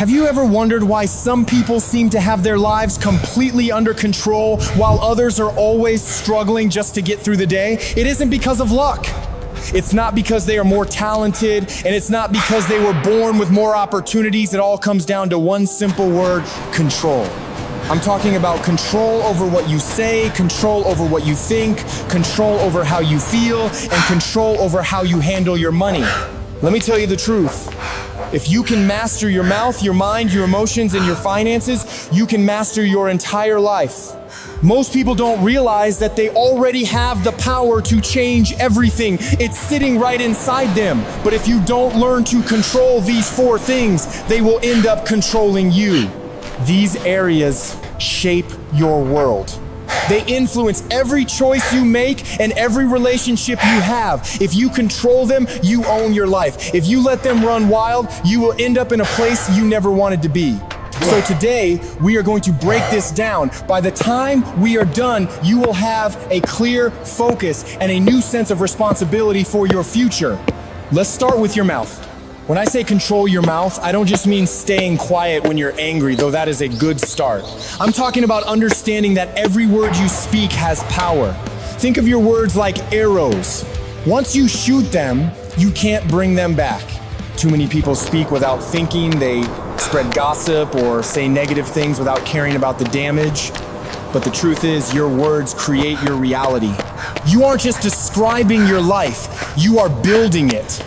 Have you ever wondered why some people seem to have their lives completely under control while others are always struggling just to get through the day? It isn't because of luck. It's not because they are more talented, and it's not because they were born with more opportunities. It all comes down to one simple word: control. I'm talking about control over what you say, control over what you think, control over how you feel, and control over how you handle your money. Let me tell you the truth. If you can master your mouth, your mind, your emotions, and your finances, you can master your entire life. Most people don't realize that they already have the power to change everything. It's sitting right inside them. But if you don't learn to control these 4 things, they will end up controlling you. These areas shape your world. They influence every choice you make and every relationship you have. If you control them, you own your life. If you let them run wild, you will end up in a place you never wanted to be. So today, we are going to break this down. By the time we are done, you will have a clear focus and a new sense of responsibility for your future. Let's start with your mouth. When I say control your mouth, I don't just mean staying quiet when you're angry, though that is a good start. I'm talking about understanding that every word you speak has power. Think of your words like arrows. Once you shoot them, you can't bring them back. Too many people speak without thinking. They spread gossip or say negative things without caring about the damage. But the truth is, your words create your reality. You aren't just describing your life, you are building it.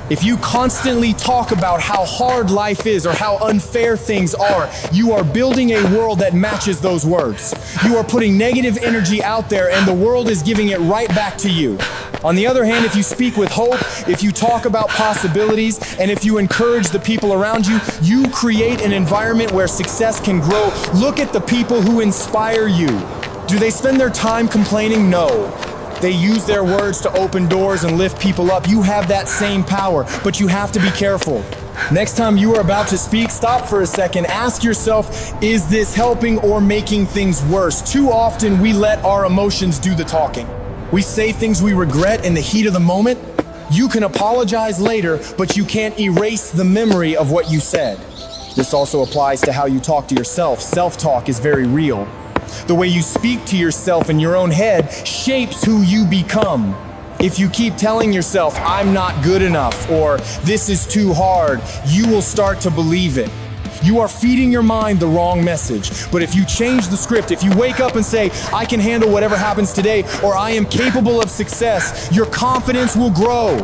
If you constantly talk about how hard life is or how unfair things are, you are building a world that matches those words. You are putting negative energy out there, and the world is giving it right back to you. On the other hand, if you speak with hope, if you talk about possibilities, and if you encourage the people around you, you create an environment where success can grow. Look at the people who inspire you. Do they spend their time complaining? No. They use their words to open doors and lift people up. You have that same power, but you have to be careful. Next time you are about to speak, stop for a second. Ask yourself, is this helping or making things worse? Too often we let our emotions do the talking. We say things we regret in the heat of the moment. You can apologize later, but you can't erase the memory of what you said. This also applies to how you talk to yourself. Self-talk is very real. The way you speak to yourself in your own head shapes who you become. If you keep telling yourself, I'm not good enough, or this is too hard, you will start to believe it. You are feeding your mind the wrong message. But if you change the script, if you wake up and say, I can handle whatever happens today, or I am capable of success, your confidence will grow.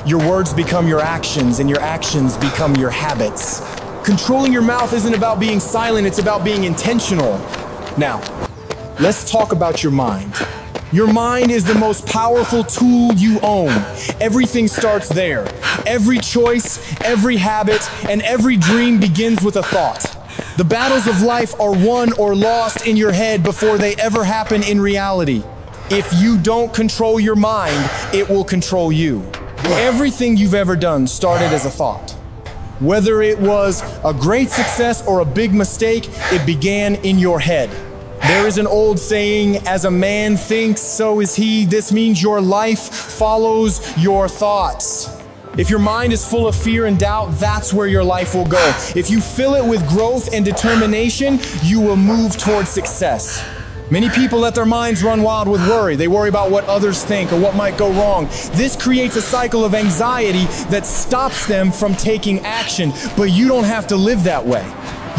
Your words become your actions, and your actions become your habits. Controlling your mouth isn't about being silent, it's about being intentional. Now, let's talk about your mind. Your mind is the most powerful tool you own. Everything starts there. Every choice, every habit, and every dream begins with a thought. The battles of life are won or lost in your head before they ever happen in reality. If you don't control your mind, it will control you. Everything you've ever done started as a thought. Whether it was a great success or a big mistake, it began in your head. There is an old saying, as a man thinks, so is he. This means your life follows your thoughts. If your mind is full of fear and doubt, that's where your life will go. If you fill it with growth and determination, you will move towards success. Many people let their minds run wild with worry. They worry about what others think or what might go wrong. This creates a cycle of anxiety that stops them from taking action. But you don't have to live that way.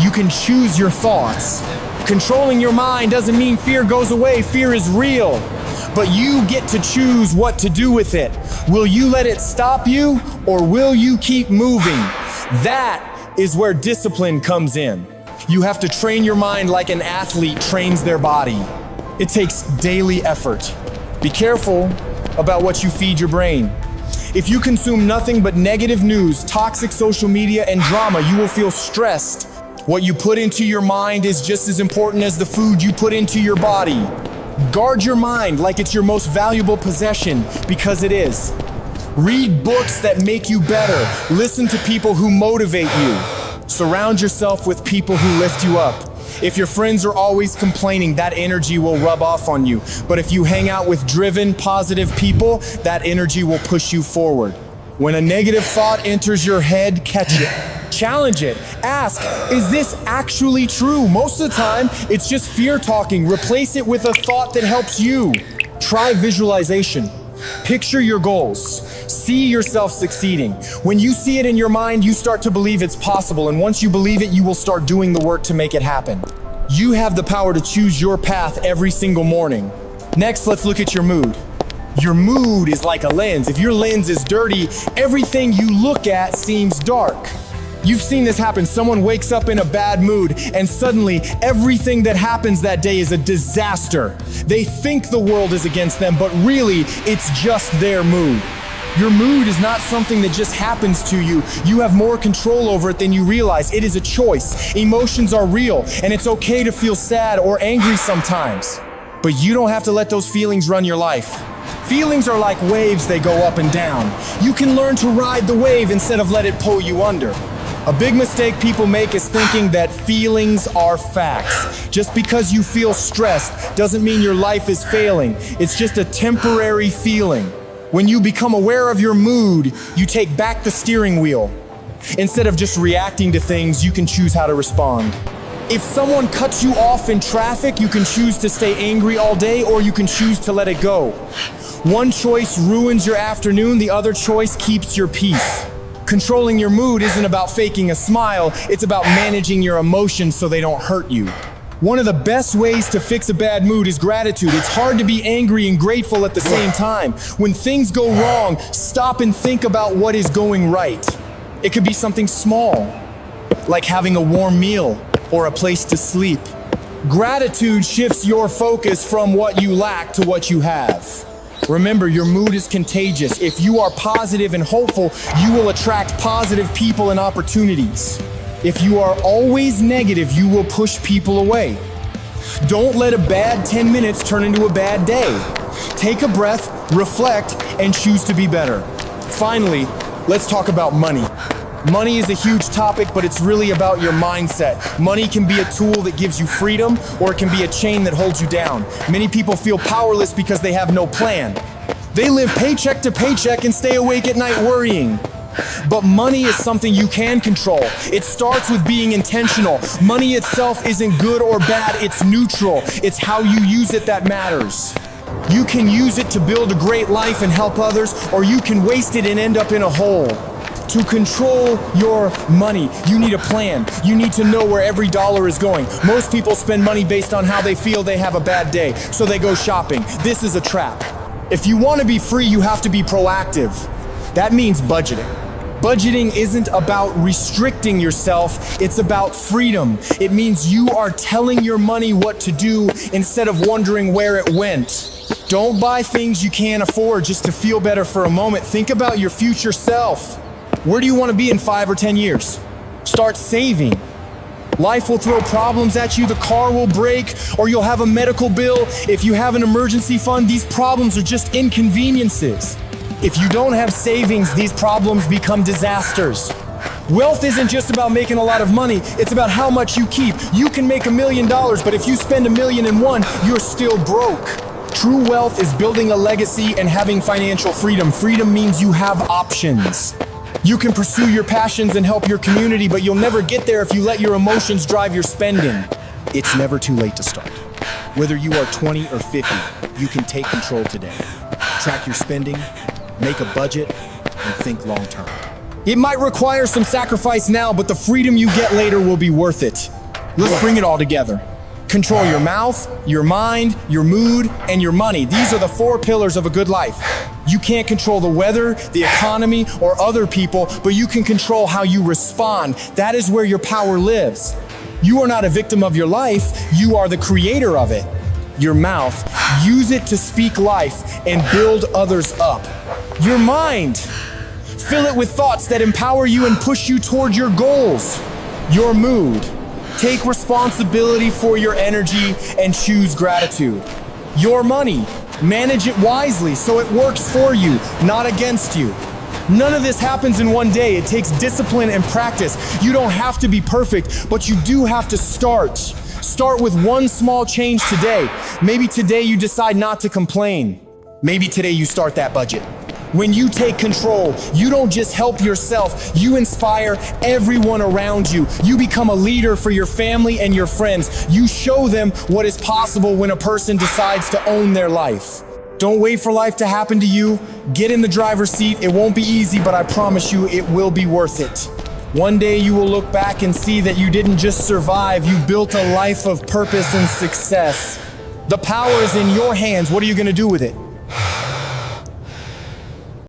You can choose your thoughts. Controlling your mind doesn't mean fear goes away. Fear is real. But you get to choose what to do with it. Will you let it stop you, or will you keep moving? That is where discipline comes in. You have to train your mind like an athlete trains their body. It takes daily effort. Be careful about what you feed your brain. If you consume nothing but negative news, toxic social media, and drama, you will feel stressed. What you put into your mind is just as important as the food you put into your body. Guard your mind like it's your most valuable possession, because it is. Read books that make you better. Listen to people who motivate you. Surround yourself with people who lift you up. If your friends are always complaining, that energy will rub off on you. But if you hang out with driven, positive people, that energy will push you forward. When a negative thought enters your head, catch it. Challenge it. Ask, is this actually true? Most of the time, it's just fear talking. Replace it with a thought that helps you. Try visualization. Picture your goals. See yourself succeeding. When you see it in your mind, you start to believe it's possible, and once you believe it, you will start doing the work to make it happen. You have the power to choose your path every single morning. Next, let's look at your mood. Your mood is like a lens. If your lens is dirty, everything you look at seems dark. You've seen this happen. Someone wakes up in a bad mood, and suddenly everything that happens that day is a disaster. They think the world is against them, but really, it's just their mood. Your mood is not something that just happens to you. You have more control over it than you realize. It is a choice. Emotions are real, and it's okay to feel sad or angry sometimes. But you don't have to let those feelings run your life. Feelings are like waves, they go up and down. You can learn to ride the wave instead of let it pull you under. A big mistake people make is thinking that feelings are facts. Just because you feel stressed doesn't mean your life is failing. It's just a temporary feeling. When you become aware of your mood, you take back the steering wheel. Instead of just reacting to things, you can choose how to respond. If someone cuts you off in traffic, you can choose to stay angry all day, or you can choose to let it go. One choice ruins your afternoon, the other choice keeps your peace. Controlling your mood isn't about faking a smile, it's about managing your emotions so they don't hurt you. One of the best ways to fix a bad mood is gratitude. It's hard to be angry and grateful at the same time. When things go wrong, stop and think about what is going right. It could be something small, like having a warm meal or a place to sleep. Gratitude shifts your focus from what you lack to what you have. Remember, your mood is contagious. If you are positive and hopeful, you will attract positive people and opportunities. If you are always negative, you will push people away. Don't let a bad 10 minutes turn into a bad day. Take a breath, reflect, and choose to be better. Finally, let's talk about money. Money is a huge topic, but it's really about your mindset. Money can be a tool that gives you freedom, or it can be a chain that holds you down. Many people feel powerless because they have no plan. They live paycheck to paycheck and stay awake at night worrying. But money is something you can control. It starts with being intentional. Money itself isn't good or bad, it's neutral. It's how you use it that matters. You can use it to build a great life and help others, or you can waste it and end up in a hole. To control your money, you need a plan. You need to know where every dollar is going. Most people spend money based on how they feel they have a bad day, so they go shopping. This is a trap. If you want to be free, you have to be proactive. That means budgeting. Budgeting isn't about restricting yourself, it's about freedom. It means you are telling your money what to do instead of wondering where it went. Don't buy things you can't afford just to feel better for a moment. Think about your future self. Where do you want to be in 5 or 10 years? Start saving. Life will throw problems at you, the car will break, or you'll have a medical bill. If you have an emergency fund, these problems are just inconveniences. If you don't have savings, these problems become disasters. Wealth isn't just about making a lot of money, it's about how much you keep. You can make $1 million, but if you spend $1 million in one, you're still broke. True wealth is building a legacy and having financial freedom. Freedom means you have options. You can pursue your passions and help your community, but you'll never get there if you let your emotions drive your spending. It's never too late to start. Whether you are 20 or 50, you can take control today. Track your spending, make a budget, and think long term. It might require some sacrifice now, but the freedom you get later will be worth it. Let's bring it all together. Control your mouth, your mind, your mood, and your money. These are the 4 pillars of a good life. You can't control the weather, the economy, or other people, but you can control how you respond. That is where your power lives. You are not a victim of your life, you are the creator of it. Your mouth, use it to speak life and build others up. Your mind, fill it with thoughts that empower you and push you toward your goals. Your mood, take responsibility for your energy and choose gratitude. Your money, manage it wisely so it works for you, not against you. None of this happens in one day. It takes discipline and practice. You don't have to be perfect, but you do have to start. Start with one small change today. Maybe today you decide not to complain. Maybe today you start that budget. When you take control, you don't just help yourself, you inspire everyone around you. You become a leader for your family and your friends. You show them what is possible when a person decides to own their life. Don't wait for life to happen to you. Get in the driver's seat. It won't be easy, but I promise you it will be worth it. One day you will look back and see that you didn't just survive, you built a life of purpose and success. The power is in your hands. What are you going to do with it?